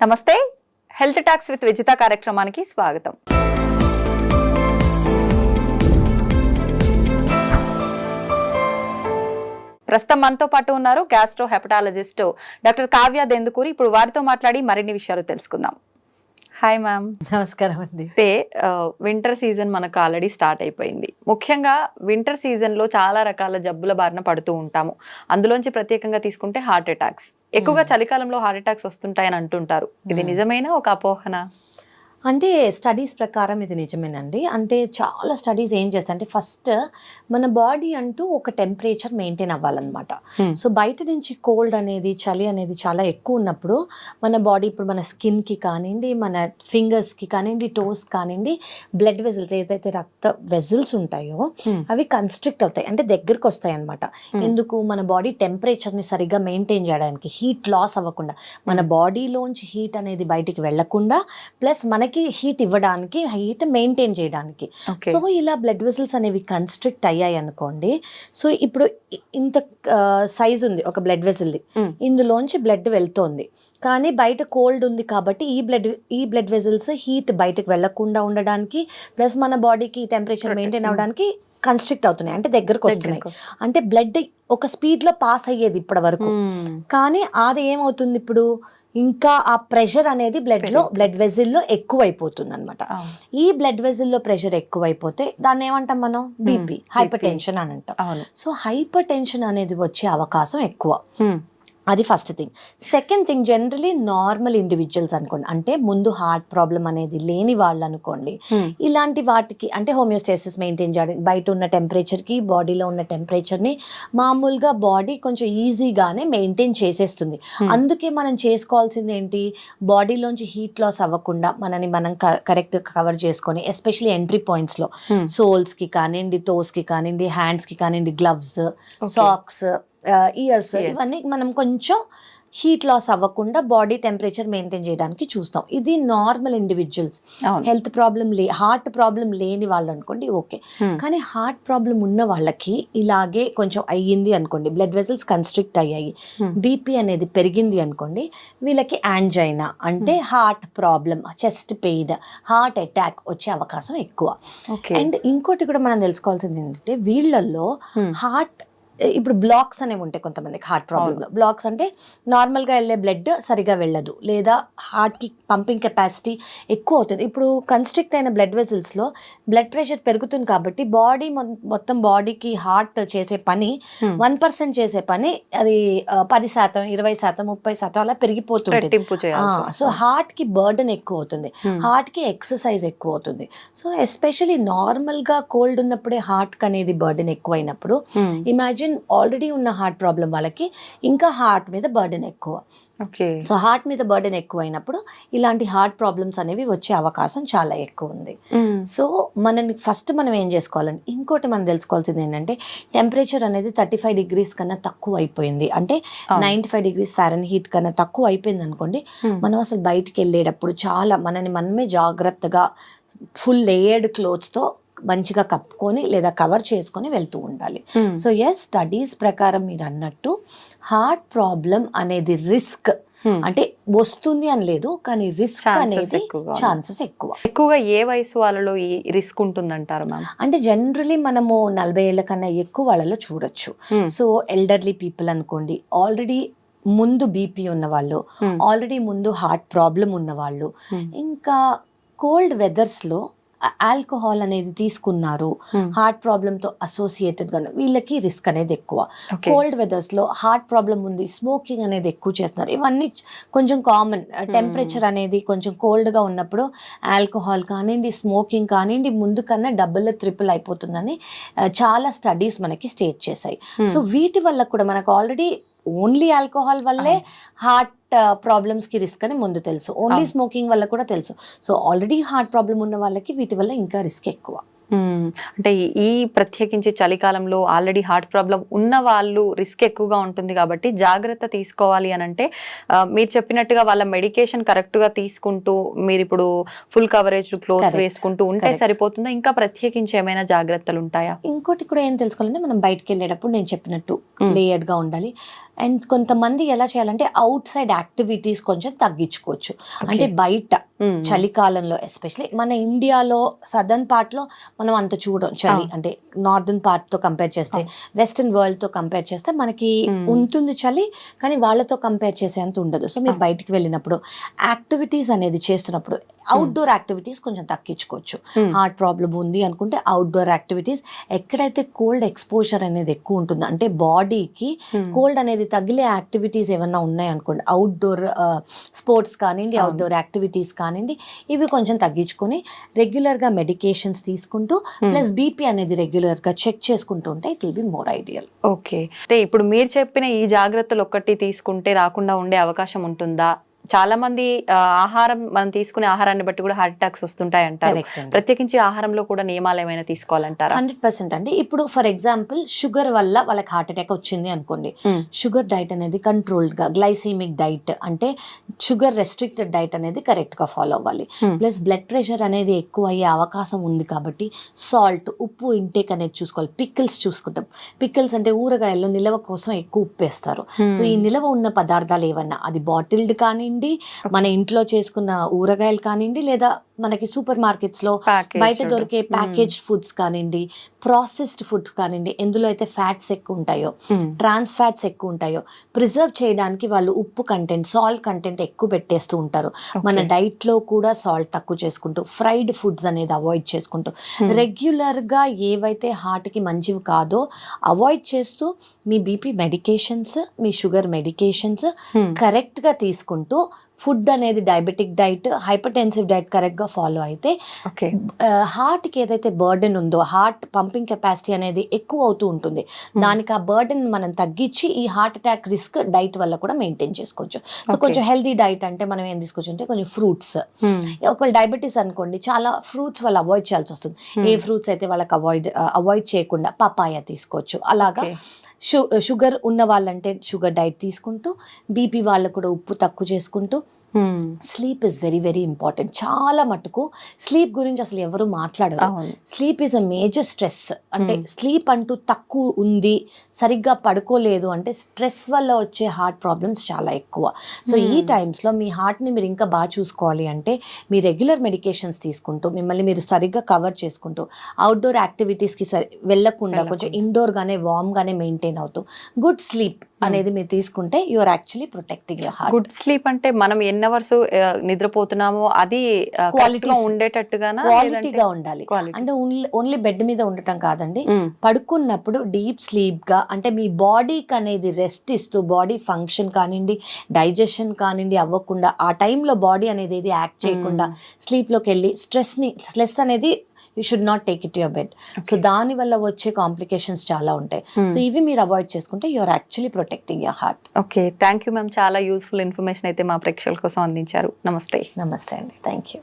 నమస్తే, health talks with Vijitha కార్యక్రమానికి స్వాగతం. ప్రస్తుతం మనతో పాటు ఉన్నారు gastro hepatologist doctor Kavya Dendukuri. ఇప్పుడు వారితో మాట్లాడి మరిన్ని విషయాలు తెలుసుకుందాం. Hi ma'am. నమస్కారం అండి. అయితే వింటర్ సీజన్ మనకు ఆల్రెడీ స్టార్ట్ అయిపోయింది. ముఖ్యంగా వింటర్ సీజన్లో చాలా రకాల జబ్బుల బారిన పడుతూ ఉంటాము. అందులోంచి ప్రత్యేకంగా తీసుకుంటే హార్ట్ అటాక్స్. ఎక్కువగా చలికాలంలో హార్ట్ అటాక్స్ వస్తుంటాయని అంటుంటారు. ఇది నిజమేనా, ఒక అపోహన? అంటే స్టడీస్ ప్రకారం ఇది నిజమేనండి. అంటే చాలా స్టడీస్ ఏం చేస్తాయి అంటే, ఫస్ట్ మన బాడీ అంటూ ఒక టెంపరేచర్ మెయింటైన్ అవ్వాలన్నమాట. సో బయట నుంచి కోల్డ్ అనేది, చలి అనేది చాలా ఎక్కువ ఉన్నప్పుడు మన బాడీ, ఇప్పుడు మన స్కిన్కి కానివ్వండి, మన ఫింగర్స్కి కానివ్వండి, టోస్ కానివ్వండి, బ్లడ్ వెజల్స్ ఏదైతే రక్త వెజల్స్ ఉంటాయో అవి కన్స్ట్రిక్ట్ అవుతాయి, అంటే దగ్గరకు వస్తాయి అన్నమాట. ఎందుకు? మన బాడీ టెంపరేచర్ని సరిగ్గా మెయింటైన్ చేయడానికి, హీట్ లాస్ అవ్వకుండా, మన బాడీలోంచి హీట్ అనేది బయటికి వెళ్లకుండా, ప్లస్ మనకి హీట్ ఇవ్వడానికి, హీట్ మెయింటైన్ చేయడానికి. సో ఇలా బ్లడ్ వెసల్స్ అనేవి కన్స్ట్రిక్ట్ అయ్యాయి అనుకోండి. సో ఇప్పుడు ఇంత సైజ్ ఉంది ఒక బ్లడ్ వెసల్ది, ఇందులోంచి బ్లడ్ వెళ్తోంది, కానీ బయట కోల్డ్ ఉంది కాబట్టి ఈ బ్లడ్ వెసల్స్ హీట్ బయటకు వెళ్లకుండా ఉండడానికి, ప్లస్ మన బాడీకి టెంపరేచర్ మెయింటైన్ అవ్వడానికి కన్స్ట్రిక్ట్ అవుతున్నాయి, అంటే దగ్గరకు వస్తున్నాయి. అంటే బ్లడ్ ఒక స్పీడ్లో పాస్ అయ్యేది ఇప్పటి వరకు, కానీ అది ఏమవుతుంది ఇప్పుడు, ఇంకా ఆ ప్రెషర్ అనేది బ్లడ్ వెజిల్లో ఎక్కువ అయిపోతుంది అనమాట. ఈ బ్లడ్ వెజిల్లో ప్రెషర్ ఎక్కువైపోతే దాన్ని ఏమంటాం మనం? బీపీ, హైపర్ టెన్షన్ అని అంటాం. సో హైపర్ టెన్షన్ అనేది వచ్చే అవకాశం ఎక్కువ. అది first thing. Second thing, generally normal individuals అనుకోండి, అంటే ముందు హార్ట్ ప్రాబ్లం అనేది లేని వాళ్ళు అనుకోండి, ఇలాంటి వాటికి అంటే హోమియోస్టాసిస్ మెయింటైన్ చేయడం, బయట ఉన్న టెంపరేచర్కి బాడీలో ఉన్న టెంపరేచర్ని మామూలుగా బాడీ కొంచెం ఈజీగానే మెయింటైన్ చేసేస్తుంది. అందుకే మనం చేసుకోవాల్సింది ఏంటి, బాడీలోంచి హీట్ లాస్ అవ్వకుండా మనని మనం కరెక్ట్ కవర్ చేసుకొని, ఎస్పెషలీ ఎంట్రీ పాయింట్స్లో సోల్స్కి కానివ్వండి, టోస్కి కానివ్వండి, హ్యాండ్స్కి కానివ్వండి, గ్లవ్స్, సాక్స్, ఇయర్స్, ఇవన్నీ మనం కొంచెం హీట్ లాస్ అవ్వకుండా బాడీ టెంపరేచర్ మెయింటైన్ చేయడానికి చూస్తాం. ఇది normal individuals. Health problem heart problem లేని వాళ్ళు అనుకోండి ఓకే, కానీ హార్ట్ ప్రాబ్లం ఉన్న వాళ్ళకి ఇలాగే కొంచెం అయ్యింది అనుకోండి, బ్లడ్ వెసల్స్ కన్స్ట్రిక్ట్ అయ్యాయి, బీపీ అనేది పెరిగింది అనుకోండి, వీళ్ళకి యాంజైనా అంటే heart problem, chest pain, heart attack వచ్చే అవకాశం ఎక్కువ. అండ్ ఇంకోటి కూడా మనం తెలుసుకోవాల్సింది ఏంటంటే, వీళ్ళల్లో హార్ట్ ఇప్పుడు బ్లాక్స్ అనేవి ఉంటాయి కొంతమందికి. హార్ట్ ప్రాబ్లంలో బ్లాక్స్ అంటే నార్మల్గా వెళ్ళే బ్లడ్ సరిగా వెళ్ళదు, లేదా హార్ట్కి పంపింగ్ కెపాసిటీ ఎక్కువ అవుతుంది. ఇప్పుడు కన్స్ట్రిక్ట్ అయిన బ్లడ్ వెసల్స్లో బ్లడ్ ప్రెషర్ పెరుగుతుంది కాబట్టి బాడీ మొత్తం బాడీకి హార్ట్ చేసే పని 1% చేసే పని అది 10%, 20%, 30% అలా పెరిగిపోతుంది. సో హార్ట్కి బర్డెన్ ఎక్కువ అవుతుంది, హార్ట్కి ఎక్సర్సైజ్ ఎక్కువ అవుతుంది. సో ఎస్పెషలీ నార్మల్గా కోల్డ్ ఉన్నప్పుడే హార్ట్కి అనేది బర్డెన్ ఎక్కువ అయినప్పుడు, ఇమాజిన్ ఆల్రెడీ ఉన్న హార్ట్ ప్రాబ్లం వాళ్ళకి ఇంకా హార్ట్ మీద బర్డెన్ ఎక్కువ. సో హార్ట్ మీద బర్డెన్ ఎక్కువ అయినప్పుడు ఇలాంటి హార్ట్ ప్రాబ్లమ్స్ అనేవి వచ్చే అవకాశం చాలా ఎక్కువ ఉంది. సో మనం ఏం చేసుకోవాలంటే, ఇంకోటి మనం తెలుసుకోవాల్సింది ఏంటంటే, టెంపరేచర్ అనేది 35 degrees కన్నా తక్కువ అయిపోయింది, అంటే 95 degrees Fahrenheit కన్నా తక్కువ అయిపోయింది అనుకోండి, మనం అసలు బయటికి వెళ్ళేటప్పుడు చాలా మనమే జాగ్రత్తగా ఫుల్ లేయర్డ్ క్లోత్స్తో మంచిగా కప్పుకొని లేదా కవర్ చేసుకొని వెళ్తూ ఉండాలి. సో ఎస్, స్టడీస్ ప్రకారం మీరు అన్నట్టు హార్ట్ ప్రాబ్లం అనేది రిస్క్ అంటే వస్తుంది అని లేదు, కానీ రిస్క్ అనేది ఛాన్సెస్ ఎక్కువగా ఏ వయసు వాళ్ళలో ఈ రిస్క్ ఉంటుందంటారు మ్యామ్? అంటే జనరలీ మనము 40 ఏళ్ల కన్నా ఎక్కువ వాళ్ళలో చూడొచ్చు. సో ఎల్డర్లీ పీపుల్ అనుకోండి, ఆల్రెడీ ముందు బీపీ ఉన్నవాళ్ళు, ఆల్రెడీ ముందు హార్ట్ ప్రాబ్లం ఉన్నవాళ్ళు, ఇంకా కోల్డ్ వెదర్స్లో ఆల్కహాల్ అనేది తీసుకున్నారు, హార్ట్ ప్రాబ్లంతో అసోసియేటెడ్గా వీళ్ళకి రిస్క్ అనేది ఎక్కువ. కోల్డ్ వెదర్స్లో హార్ట్ ప్రాబ్లం ఉంది, స్మోకింగ్ అనేది ఎక్కువ చేస్తున్నారు, ఇవన్నీ కొంచెం కామన్. టెంపరేచర్ అనేది కొంచెం కోల్డ్గా ఉన్నప్పుడు ఆల్కహాల్ కానివ్వండి, స్మోకింగ్ కానివ్వండి, ముందు కన్నా డబుల్ ట్రిపుల్ అయిపోతుందని చాలా స్టడీస్ మనకి స్టేట్ చేశాయి. సో వీటి వల్ల కూడా మనకు ఆల్రెడీ ఓన్లీ ఆల్కహాల్ వల్లే హార్ట్ ప్రాబ్లమ్స్కి రిస్క్ అని ముందు తెలుసు, ఓన్లీ స్మోకింగ్ వల్ల కూడా తెలుసు. సో ఆల్రెడీ హార్ట్ ప్రాబ్లం ఉన్న వాళ్ళకి వీటి వల్ల ఇంకా రిస్క్ ఎక్కువ. అంటే ఈ ప్రత్యేకించి చలికాలంలో ఆల్రెడీ హార్ట్ ప్రాబ్లం ఉన్న వాళ్ళు రిస్క్ ఎక్కువగా ఉంటుంది కాబట్టి జాగ్రత్త తీసుకోవాలి అని అంటే మీరు చెప్పినట్టుగా వాళ్ళ మెడికేషన్ కరెక్ట్ గా తీసుకుంటూ మీరు ఇప్పుడు ఫుల్ కవరేజ్ క్లోత్స్ Correct. వేసుకుంటూ ఉంటే Correct. సరిపోతుందా, ఇంకా ప్రత్యేకించి ఏమైనా జాగ్రత్తలు ఉంటాయా? ఇంకోటి కూడా ఏం తెలుసుకోవాలంటే మనం బయటకు వెళ్ళేటప్పుడు నేను చెప్పినట్టు లేయర్డ్ గా ఉండాలి. అండ్ కొంతమంది ఎలా చేయాలంటే అవుట్ సైడ్ యాక్టివిటీస్ కొంచెం తగ్గించుకోవచ్చు. అంటే బయట చలికాలంలో ఎస్పెషలీ మన ఇండియాలో సదర్న్ పార్ట్ లో మనం అంత చూడం చలి, అంటే నార్దర్న్ పార్ట్ తో కంపేర్ చేస్తే వెస్టర్న్ వరల్డ్ తో కంపేర్ చేస్తే మనకి ఉంటుంది చలి, కానీ వాళ్ళతో కంపేర్ చేసేంత ఉండదు. సో మీరు బయటికి వెళ్ళినప్పుడు యాక్టివిటీస్ అనేది చేస్తున్నప్పుడు అవుట్డోర్ యాక్టివిటీస్ కొంచెం తగ్గించుకోవచ్చు. హార్ట్ ప్రాబ్లం ఉంది అనుకుంటే అవుట్డోర్ యాక్టివిటీస్, ఎక్కడైతే కోల్డ్ ఎక్స్పోజర్ అనేది ఎక్కువ ఉంటుందో అంటే బాడీకి కోల్డ్ అనేది తగిలే యాక్టివిటీస్ ఏమన్నా ఉన్నాయి అనుకోండి, అవుట్డోర్ స్పోర్ట్స్ కానివ్వండి, అవుట్డోర్ యాక్టివిటీస్ కానివ్వండి, ఇవి కొంచెం తగ్గించుకొని రెగ్యులర్గా మెడికేషన్స్ తీసుకుంటూ ప్లస్ బీపీ అనేది రెగ్యులర్గా చెక్ చేసుకుంటూ ఉంటే it will be more ideal. Okay, అంటే ఇప్పుడు మీరు చెప్పిన ఈ జాగ్రత్తలు ఒక్కటి తీసుకుంటే రాకుండా ఉండే అవకాశం ఉంటుందా? చాలా మంది ఆహారం, మనం తీసుకునే ఆహారాన్ని బట్టి కూడా హార్ట్ అటాక్స్ వస్తుంటాయి అంటారు. ప్రత్యేకించి ఆహారంలో కూడా నియమాలు ఏమైనా తీసుకోవాలంటారా? 100% అండి. ఇప్పుడు ఫర్ ఎగ్జాంపుల్ షుగర్ వల్ల వాళ్ళకి హార్ట్ అటాక్ వచ్చింది అనుకోండి, షుగర్ డైట్ అనేది కంట్రోల్డ్ గా, గ్లైసీమిక్ డైట్ అంటే షుగర్ రెస్ట్రిక్టెడ్ డైట్ అనేది కరెక్ట్ గా ఫాలో అవ్వాలి. ప్లస్ బ్లడ్ ప్రెషర్ అనేది ఎక్కువ అయ్యే అవకాశం ఉంది కాబట్టి సాల్ట్, ఉప్పు ఇంటేక్ అనేది చూసుకోవాలి. పికిల్స్ చూసుకుంటాం. పికిల్స్ అంటే ఊరగాయల్లో నిల్వ కోసం ఎక్కువ ఉప్పు వేస్తారు. సో ఈ నిల్వ ఉన్న పదార్థాలు ఏమన్నా, అది బాటిల్డ్ కానీ, మన ఇంట్లో చేసుకున్న ఊరగాయలు కానివ్వండి, లేదా మనకి సూపర్ మార్కెట్స్ లో బయట దొరికే ప్యాకేజ్ ఫుడ్స్ కానివ్వండి, ప్రాసెస్డ్ ఫుడ్స్ కానివ్వండి, ఎందులో అయితే ఫ్యాట్స్ ఎక్కువ ఉంటాయో, ట్రాన్స్ ఫ్యాట్స్ ఎక్కువ ఉంటాయో, ప్రిజర్వ్ చేయడానికి వాళ్ళు ఉప్పు కంటెంట్, సాల్ట్ కంటెంట్ ఎక్కువ పెట్టేస్తూ ఉంటారు. మన డైట్ లో కూడా సాల్ట్ తక్కువ చేసుకుంటూ, ఫ్రైడ్ ఫుడ్స్ అనేది అవాయిడ్ చేసుకుంటూ, రెగ్యులర్ గా ఏవైతే హార్ట్ కి మంచివి కాదో అవాయిడ్ చేస్తూ, మీ బీపీ మెడికేషన్స్, మీ షుగర్ మెడికేషన్స్ కరెక్ట్ గా తీసుకుంటూ, ఫుడ్ అనేది diabetic diet, hypertensive diet correct గా ఫాలో అయితే హార్ట్ కి ఏదైతే బర్డెన్ ఉందో, హార్ట్ పంపింగ్ కెపాసిటీ అనేది ఎక్కువ అవుతూ ఉంటుంది. దానికి ఆ బర్డెన్ మనం తగ్గించి ఈ హార్ట్ అటాక్ రిస్క్ డైట్ వల్ల కూడా మెయింటైన్ చేసుకోవచ్చు. సో కొంచెం హెల్దీ డైట్ అంటే మనం ఏం తీసుకోవచ్చు అంటే కొంచెం ఫ్రూట్స్. ఒకవేళ డయాబెటీస్ అనుకోండి, చాలా ఫ్రూట్స్ వాళ్ళు అవాయిడ్ చేయాల్సి వస్తుంది. ఏ ఫ్రూట్స్ అయితే వాళ్ళకి అవాయిడ్ చేయకుండా పపాయ తీసుకోవచ్చు. అలాగా షుగర్ ఉన్న వాళ్ళంటే షుగర్ డైట్ తీసుకుంటూ, బీపీ వాళ్ళకు కూడా ఉప్పు తక్కువ చేసుకుంటూ, sleep is very very important. చాలా మటుకు స్లీప్ గురించి అసలు ఎవరు మాట్లాడరు. Sleep is a major stress. అంటే స్లీప్ అంటూ తక్కువ ఉంది, సరిగ్గా పడుకోలేదు అంటే స్ట్రెస్ వల్ల వచ్చే హార్ట్ ప్రాబ్లమ్స్ చాలా ఎక్కువ. సో ఈ టైమ్స్లో మీ హార్ట్ని మీరు ఇంకా బాగా చూసుకోవాలి అంటే మీ రెగ్యులర్ మెడికేషన్స్ తీసుకుంటూ, మిమ్మల్ని మీరు సరిగ్గా కవర్ చేసుకుంటూ, అవుట్డోర్ యాక్టివిటీస్కి వెళ్ళకుండా కొంచెం ఇండోర్గానే వామ్గానే మెయింటైన్ అవుతూ గుడ్ స్లీప్ అనేది మీరు తీసుకుంటే you are actually protecting your heart. Good sleep అంటే మనం ఎన్ని అవర్స్ నిద్రపోతున్నామో అది క్వాలిటీగా ఉండేటట్టుగానా, క్వాలిటీగా ఉండాలి. అంటే ఓన్లీ బెడ్ మీద ఉండటం కాదండి, పడుకున్నప్పుడు డీప్ స్లీప్ గా, అంటే మీ బాడీకి అనేది రెస్ట్ ఇస్తూ, బాడీ ఫంక్షన్ కానివ్వండి, డైజెషన్ కానివ్వండి అవ్వకుండా, ఆ టైంలో బాడీ అనేది ఏది యాక్ట్ చేయకుండా స్లీప్లోకి వెళ్ళి స్ట్రెస్ అనేది you should not take it your bed. So దాని వల్ల వచ్చే కాంప్లికేషన్స్ చాలా ఉంటాయి. సో ఇవి మీరు అవాయిడ్ చేసుకుంటే you are actually protecting your heart. Okay, thank you ma'am. చాలా యూస్ఫుల్ ఇన్ఫర్మేషన్ అయితే మా ప్రేక్షకుల కోసం అందించారు. నమస్తే. నమస్తే అండి, థ్యాంక్ యూ.